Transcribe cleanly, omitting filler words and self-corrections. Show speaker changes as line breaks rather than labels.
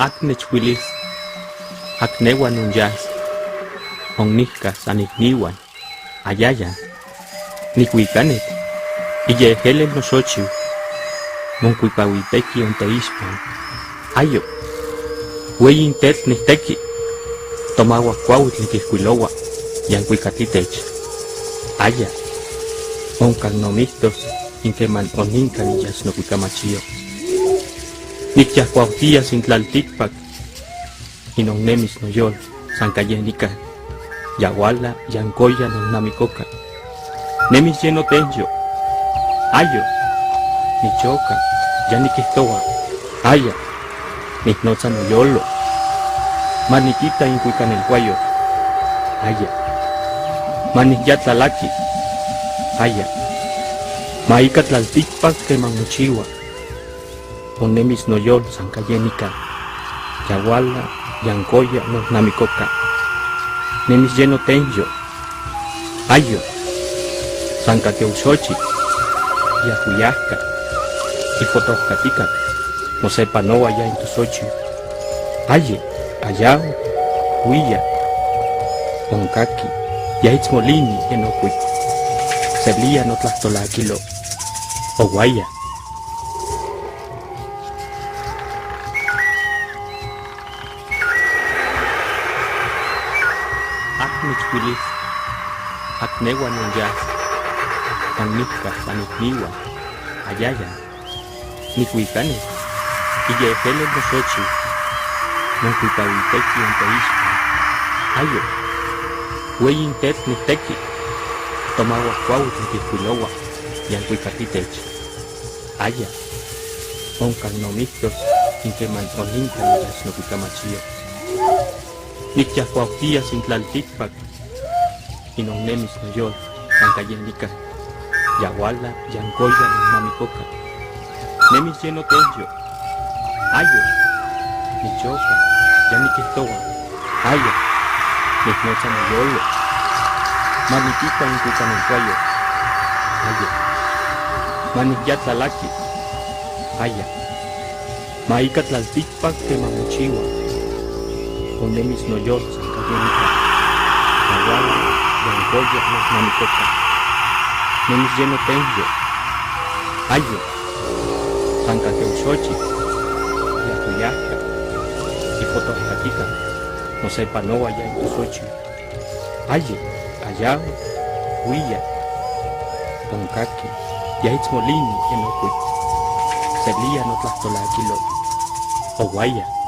Acnechwilis, acnewan unyas, onniscas anicniwan, ayayan, nicuicanet, iyehelen nosochiu, moncuipahuiteki onteispan, ayo, hueyintet nisteki, tomahuacuahuit niquiscuilowa, yancuicatitech, aya, oncagnomistos, inqueman onincan iyas nocuicamachio. Nicyacuautías sin tlalticpac, inonnemis noyol, sancayenica, yahuala, yancoya, nonnamicoca, nemis lleno tenyo, ayo, nichoca, yaniquistoa, aya, nisnoza noyolo, maniquita incuican el guayo, aya, manisyatlaki, aya, maica tlalticpac que mamuchiwa, onemis noyol sancayenica, yahuala, yancoya, nonnamicoca, nemis lleno tenyo, ayo, sancateuxochi, yahuyasca, hijotroscatica, no sepa no allá en tu sochi, aye, allá, huilla, oncaqui, yahitzmolini, enocuic, celía no tlastolaquilo, oguaya. Acnechwilis, acnewan unyas, onniscas anicniwan, ayayan, nicuicanes, iyehelen nosochiu, moncuipahuiteki onteispan, ayo, hueyintet nisteki, tomahuacuahuit niquiscuilowa, yancuicatitech, aya, oncagnomistos, inqueman onincan iyas nocuicamachio. Nicyacuautías sin tlalticpac, inonnemis noyol, sancayenica, yahuala, yancoya, nonnamicoca, nemis lleno tenyo, ayo, nichoca, yaniquistoa, aya, nisnoza noyolo, maniquita incuican el guayo, aya, manisyatlaki, aya, maica tlalticpac que mamuchiwa, onemis noyol sancayenica, yahuala, yancoya, nonnamicoca, nemis lleno tenyo, ayo, sancateuxochi, yahuyasca, hijotroscatica, no sepa no allá en tu sochi, aye, allá, huilla, oncaqui, yahitzmolini, enocuic, celía no tlastolaquilo, oguaya.